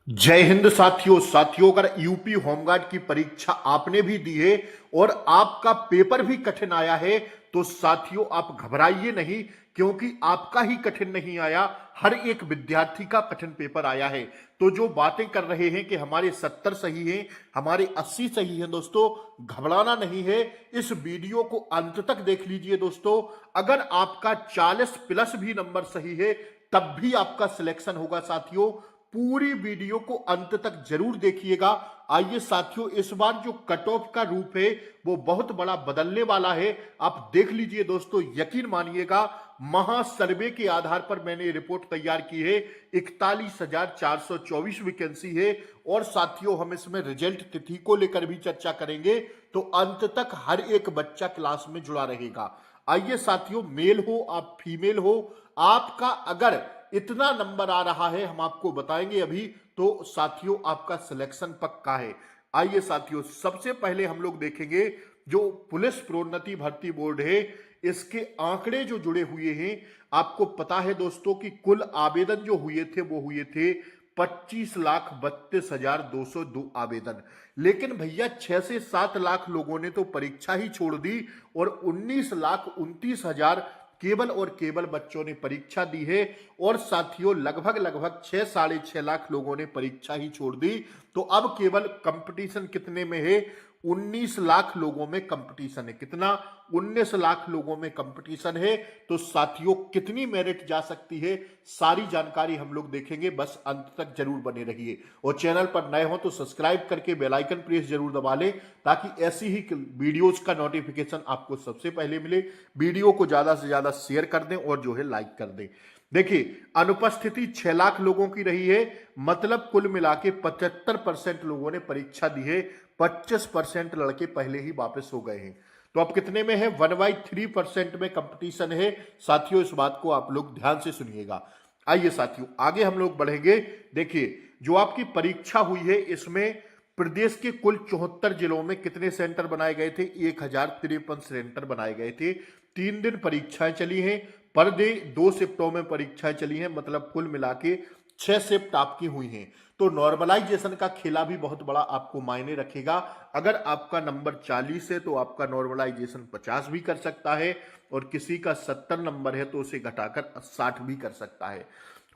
जय हिंद साथियों। अगर यूपी होमगार्ड की परीक्षा आपने भी दी है और आपका पेपर भी कठिन आया है तो साथियों आप घबराइए नहीं, क्योंकि आपका ही कठिन नहीं आया, हर एक विद्यार्थी का कठिन पेपर आया है। तो जो बातें कर रहे हैं कि हमारे 70 सही हैं, हमारे 80 सही हैं, दोस्तों घबराना नहीं है। इस वीडियो को अंत तक देख लीजिए दोस्तों। अगर आपका 40 प्लस भी नंबर सही है तब भी आपका सिलेक्शन होगा साथियों। पूरी वीडियो को अंत तक जरूर देखिएगा। आइए साथियों, इस बार जो कट ऑफ का रूप है वो बहुत बड़ा बदलने वाला है। आप देख लीजिए दोस्तों, यकीन मानिएगा। महासर्वे के आधार पर मैंने रिपोर्ट तैयार की है। 41,424 वैकेंसी है और साथियों हम इसमें रिजल्ट तिथि को लेकर भी चर्चा करेंगे, तो अंत तक हर एक बच्चा क्लास में जुड़ा रहेगा। आइए साथियों, मेल हो आप फीमेल हो, आपका अगर इतना नंबर आ रहा है हम आपको बताएंगे अभी, तो साथियों आपका सिलेक्शन पक्का है। आइए साथियों, सबसे पहले हम लोग देखेंगे जो पुलिस प्रोन्नति भर्ती बोर्ड है, इसके आंकड़े जो जुड़े हुए हैं। आपको पता है दोस्तों कि कुल आवेदन जो हुए थे वो हुए थे 25,32,202 आवेदन। लेकिन भैया 6 से 7 लाख लोगों ने तो परीक्षा ही छोड़ दी और 19,29,000 केवल और केवल बच्चों ने परीक्षा दी है। और साथियों लगभग 6 साढ़े 6 लाख लोगों ने परीक्षा ही छोड़ दी। तो अब केवल कंपटीशन कितने में है? 19 लाख लोगों में कंपटीशन है। कितना? 19 लाख लोगों में कंपटीशन है। तो साथियों कितनी मेरिट जा सकती है, सारी जानकारी हम लोग देखेंगे, बस अंत तक जरूर बने रहिए। और चैनल पर नए हो तो सब्सक्राइब करके बेल आइकन प्रेस जरूर दबा लें, ताकि ऐसी ही वीडियोस का नोटिफिकेशन आपको सबसे पहले मिले। वीडियो को ज्यादा से ज्यादा शेयर कर दें और जो है लाइक कर दें। देखिए, अनुपस्थिति 6 लाख लोगों की रही है, मतलब कुल मिला के 75% लोगों ने परीक्षा दी है। 25% लड़के पहले ही वापस हो गए हैं। तो अब कितने में है? 1/3% में कंपटीशन है साथियों। इस बात को आप लोग ध्यान से सुनिएगा। आइए साथियों आगे हम लोग बढ़ेंगे। देखिए, जो आपकी परीक्षा हुई है इसमें प्रदेश के कुल 74 जिलों में कितने सेंटर बनाए गए थे? 1053 सेंटर बनाए गए थे। 3 दिन परीक्षाएं चली हैं, पर डे 2 शिफ्टों में परीक्षाएं चली हैं, मतलब कुल मिला के 6 शिफ्ट आपकी हुई हैं। तो नॉर्मलाइजेशन का खेला भी बहुत बड़ा आपको मायने रखेगा। अगर आपका नंबर 40 है तो आपका नॉर्मलाइजेशन 50 भी कर सकता है, और किसी का 70 नंबर है तो उसे घटाकर 60 भी कर सकता है।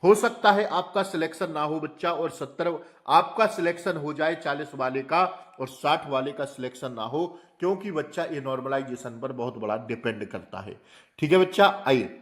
हो सकता है आपका सिलेक्शन ना हो बच्चा, और 70 आपका सिलेक्शन हो जाए 40 वाले का और 60 वाले का सिलेक्शन ना हो, क्योंकि बच्चा ये नॉर्मलाइजेशन पर बहुत बड़ा डिपेंड करता है। ठीक है बच्चा, आइए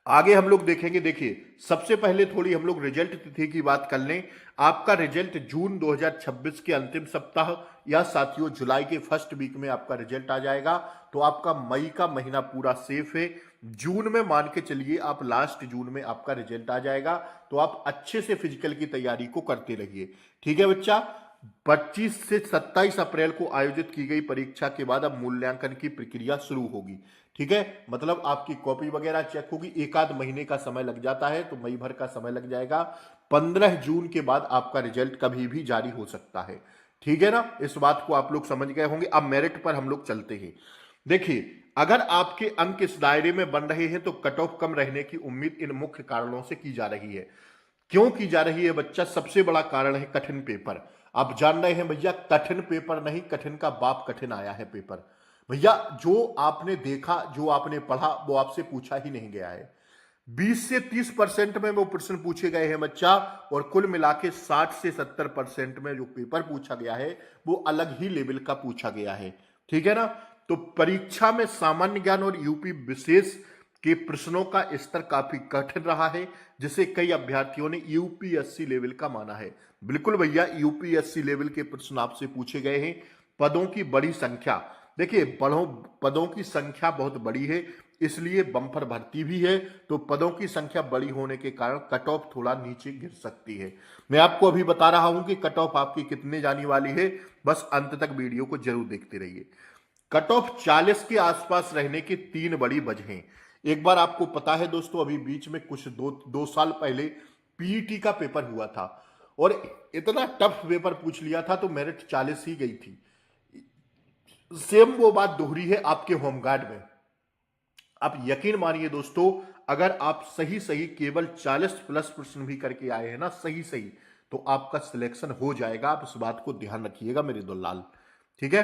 आगे हम लोग देखेंगे। देखिए, सबसे पहले थोड़ी हम लोग रिजल्ट तिथि की बात कर लें। आपका रिजल्ट जून 2026 के अंतिम सप्ताह या साथियों जुलाई के फर्स्ट वीक में आपका रिजल्ट आ जाएगा। तो आपका मई का महीना पूरा सेफ है। जून में मान के चलिए आप लास्ट जून में आपका रिजल्ट आ जाएगा। तो आप अच्छे से फिजिकल की तैयारी को करते रहिए। ठीक है बच्चा। 25 से 27 अप्रैल को आयोजित की गई परीक्षा के बाद अब मूल्यांकन की प्रक्रिया शुरू होगी। ठीक है, मतलब आपकी कॉपी वगैरह चेक होगी। एक आध महीने का समय लग जाता है, तो मई भर का समय लग जाएगा। 15 जून के बाद आपका रिजल्ट कभी भी जारी हो सकता है। ठीक है ना, इस बात को आप लोग समझ गए होंगे। अब मेरिट पर हम लोग चलते हैं। देखिए, अगर आपके अंक इस दायरे में बन रहे हैं तो कट ऑफ कम रहने की उम्मीद इन मुख्य कारणों से की जा रही है। क्यों की जा रही है बच्चा? सबसे बड़ा कारण है कठिन पेपर। आप जान रहे हैं भैया, कठिन पेपर नहीं, कठिन का बाप कठिन आया है पेपर। भैया जो आपने देखा, जो आपने पढ़ा, वो आपसे पूछा ही नहीं गया है। 20 से 30% में वो प्रश्न पूछे गए हैं बच्चा, और कुल मिला के 60 से 70% में जो पेपर पूछा गया है वो अलग ही लेवल का पूछा गया है। ठीक है ना। तो परीक्षा में सामान्य ज्ञान और यूपी विशेष के प्रश्नों का स्तर काफी कठिन रहा है, जिसे कई अभ्यर्थियों ने यूपीएससी लेवल का माना है। बिल्कुल भैया, यूपीएससी लेवल के प्रश्न आपसे पूछे गए हैं। पदों की बड़ी संख्या, देखिए बड़ों पदों की संख्या बहुत बड़ी है, इसलिए बम्पर भर्ती भी है। तो पदों की संख्या बड़ी होने के कारण कट ऑफ थोड़ा नीचे गिर सकती है। मैं आपको अभी बता रहा हूं कि कट ऑफ आपकी कितने जाने वाली है, बस अंत तक वीडियो को जरूर देखते रहिए। कट ऑफ 40 के आसपास रहने की 3 बड़ी वजहें। एक बार आपको पता है दोस्तों, अभी बीच में कुछ दो साल पहले पीईटी का पेपर हुआ था, और इतना टफ पेपर पूछ लिया था तो मेरिट 40 ही गई थी। सेम वो बात दोहरी है आपके होमगार्ड में। आप यकीन मानिए दोस्तों, अगर आप सही सही केवल 40 प्लस प्रश्न भी करके आए हैं ना, सही सही, तो आपका सिलेक्शन हो जाएगा। आप इस बात को ध्यान रखिएगा मेरे दुलाल, ठीक है।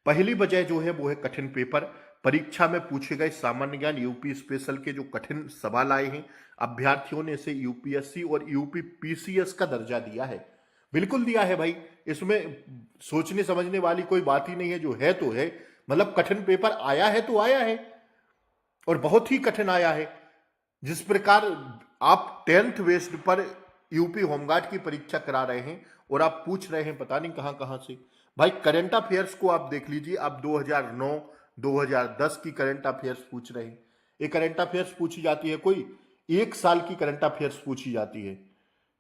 पहली वजह जो है वो है कठिन पेपर। परीक्षा में पूछे गए सामान्य ज्ञान यूपी स्पेशल के जो कठिन सवाल आए हैं, अभ्यर्थियों ने इसे यूपीएससी और यूपी पीसीएस का दर्जा दिया है। बिल्कुल दिया है भाई, इसमें सोचने समझने वाली कोई बात ही नहीं है। जो है तो है, मतलब कठिन पेपर आया है तो आया है, और बहुत ही कठिन आया है। जिस प्रकार आप 10th बेस्ड पर यूपी होमगार्ड की परीक्षा करा रहे हैं और आप पूछ रहे हैं पता नहीं कहां कहां से। भाई करंट अफेयर्स को आप देख लीजिए, आप 2009 2010 की करंट अफेयर्स पूछ रहे हैं। ये करंट अफेयर्स पूछी जाती है, कोई 1 साल की करंट अफेयर्स पूछी जाती है,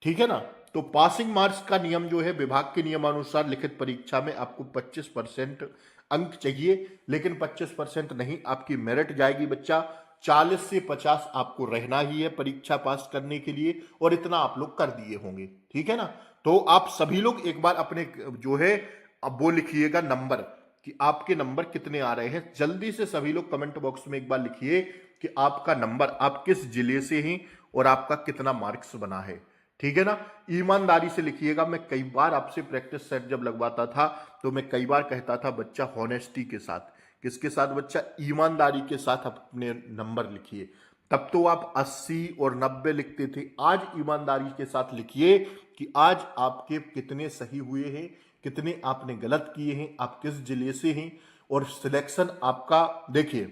ठीक है ना। तो पासिंग मार्क्स का नियम जो है, विभाग के नियमानुसार लिखित परीक्षा में आपको 25% अंक चाहिए, लेकिन 25% नहीं, आपकी मेरिट जाएगी बच्चा। 40 से 50 आपको रहना ही है परीक्षा पास करने के लिए, और इतना आप लोग कर दिए होंगे, ठीक है ना। तो आप सभी लोग एक बार अपने जो है अब वो लिखिएगा नंबर, कि आपके नंबर कितने आ रहे हैं। जल्दी से सभी लोग कमेंट बॉक्स में एक बार लिखिए कि आपका नंबर, आप किस जिले से हैं और आपका कितना मार्क्स बना है, ठीक है ना। ईमानदारी से लिखिएगा। मैं कई बार आपसे प्रैक्टिस सेट जब लगवाता था तो मैं कई बार कहता था बच्चा हॉनेस्टी के साथ, किसके साथ बच्चा, ईमानदारी के साथ अपने नंबर लिखिए। तब तो आप 80 और 90 लिखते थे, आज ईमानदारी के साथ लिखिए कि आज आपके कितने सही हुए हैं, कितने आपने गलत किए हैं, आप किस जिले से हैं, और सिलेक्शन आपका। देखिए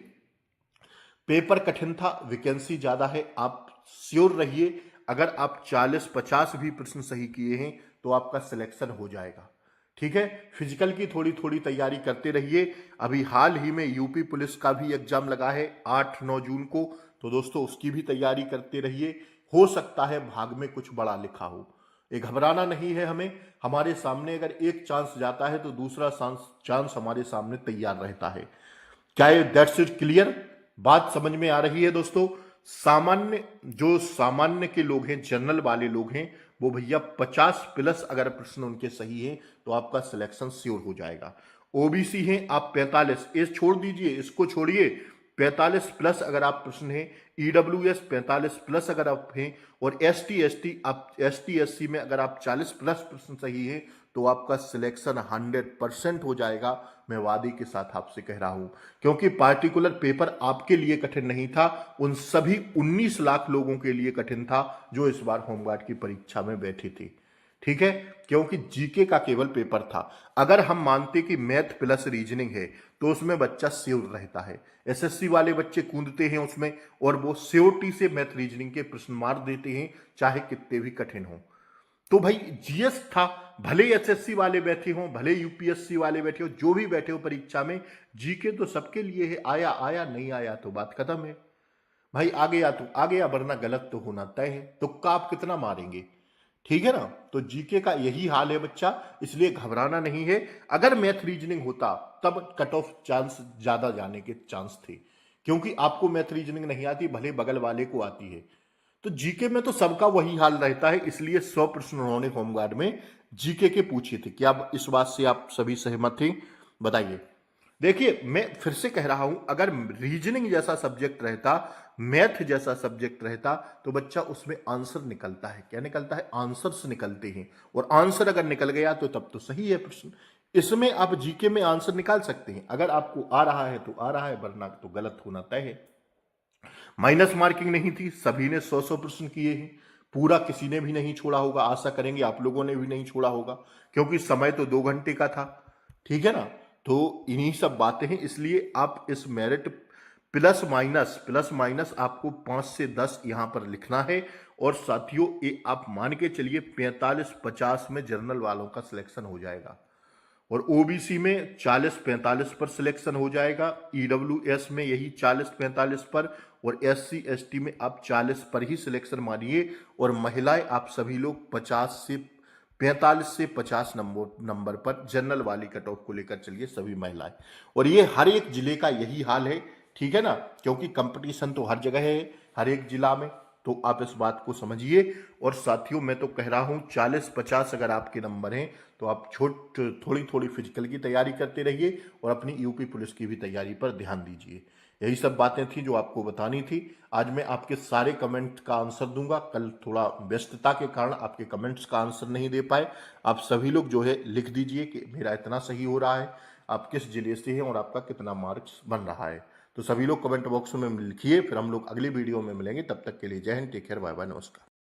पेपर कठिन था, वैकेंसी ज्यादा है, आप श्योर रहिए अगर आप 40-50 भी प्रश्न सही किए हैं तो आपका सिलेक्शन हो जाएगा, ठीक है। फिजिकल की थोड़ी थोड़ी तैयारी करते रहिए। अभी हाल ही में यूपी पुलिस का भी एग्जाम लगा है 8-9 जून को, तो दोस्तों उसकी भी तैयारी करते रहिए। हो सकता है भाग में कुछ बड़ा लिखा हो, ये घबराना नहीं है हमें। हमारे सामने अगर एक चांस जाता है तो दूसरा चांस हमारे सामने तैयार रहता है। क्या ये दैट्स इट क्लियर, बात समझ में आ रही है दोस्तों। सामान्य के लोग हैं, जनरल वाले लोग हैं, वो भैया 50+ अगर प्रश्न उनके सही हैं तो आपका सिलेक्शन श्योर हो जाएगा। ओबीसी हैं आप 45, इस छोड़ दीजिए, इसको छोड़िए, 45+ अगर आप प्रश्न हैं, ईडब्ल्यूएस 45+ अगर आप हैं, और एसटी एससी में अगर आप 40+ प्रश्न सही हैं तो आपका सिलेक्शन 100% हो जाएगा। मैं वादे के साथ आपसे कह रहा हूं, क्योंकि पार्टिकुलर पेपर आपके लिए कठिन नहीं था, उन सभी 19 लाख लोगों के लिए कठिन था जो इस बार होमगार्ड की परीक्षा में बैठे थे, ठीक है। क्योंकि जीके का केवल पेपर था। अगर हम मानते कि मैथ प्लस रीजनिंग है तो उसमें बच्चा श्योर रहता है। एसएससी वाले बच्चे कूदते हैं उसमें, और वो श्योरिटी से मैथ रीजनिंग के प्रश्न मार देते हैं, चाहे कितने भी कठिन हो। तो भाई जीएस था, भले एसएससी वाले बैठे हों, भले यूपीएससी वाले बैठे हो, जो भी बैठे हो परीक्षा में, जीके तो सबके लिए है। आया आया, नहीं आया तो बात खत्म है भाई। आ गया तो आ गया, वरना गलत तो होना तय है। तुक्का आप कितना मारेंगे, ठीक है ना। तो जीके का यही हाल है बच्चा, इसलिए घबराना नहीं है। अगर मैथ रीजनिंग होता तब कट ऑफ चांस ज्यादा जाने के चांस थे, क्योंकि आपको मैथ रीजनिंग नहीं आती, भले बगल वाले को आती है। तो जीके में तो सबका वही हाल रहता है, इसलिए 100 प्रश्न उन्होंने होमगार्ड में जीके के पूछे थे। क्या इस बात से आप सभी सहमत थे, बताइए। देखिए मैं फिर से कह रहा हूं, अगर रीजनिंग जैसा सब्जेक्ट रहता, मैथ जैसा सब्जेक्ट रहता, तो बच्चा उसमें आंसर निकलता है। क्या निकलता है, आंसर्स निकलते हैं, और आंसर अगर निकल गया तो तब तो सही है प्रश्न। इसमें आप जीके में आंसर निकाल सकते हैं, अगर आपको आ रहा है तो आ रहा है, वरना तो गलत होना तय है। माइनस मार्किंग नहीं थी, सभी ने 100 प्रश्न किए हैं, पूरा किसी ने भी नहीं छोड़ा होगा। आशा करेंगे आप लोगों ने भी नहीं छोड़ा होगा, क्योंकि समय तो 2 घंटे का था, ठीक है ना। तो इन्हीं सब बातें हैं, इसलिए आप इस मेरिट प्लस माइनस आपको 5 से 10 यहां पर लिखना है। और साथियों ये आप मान के चलिए 45-50 में जर्नल वालों का सिलेक्शन हो जाएगा, और ओबीसी में 40-45 पर सिलेक्शन हो जाएगा, ईडब्ल्यूएस में यही 40-45 पर, और एससी एसटी में आप 40 पर ही सिलेक्शन मानिए। और महिलाएं आप सभी लोग 45 से 50 नंबर पर जनरल वाली कट ऑफ को लेकर चलिए सभी महिलाएं। और ये हर एक जिले का यही हाल है, ठीक है ना, क्योंकि कंपटीशन तो हर जगह है, हर एक जिला में। तो आप इस बात को समझिए। और साथियों मैं तो कह रहा हूं 40-50 अगर आपके नंबर हैं तो आप थोड़ी थोड़ी फिजिकल की तैयारी करते रहिए, और अपनी यूपी पुलिस की भी तैयारी पर ध्यान दीजिए। यही सब बातें थी जो आपको बतानी थी। आज मैं आपके सारे कमेंट का आंसर दूंगा, कल थोड़ा व्यस्तता के कारण आपके कमेंट्स का आंसर नहीं दे पाए। आप सभी लोग जो है लिख दीजिए कि मेरा इतना सही हो रहा है, आप किस जिले से हैं और आपका कितना मार्क्स बन रहा है। तो सभी लोग कमेंट बॉक्स में लिखिए, फिर हम लोग अगली वीडियो में मिलेंगे। तब तक के लिए Jai Hind, take care, bye bye, नमस्कार।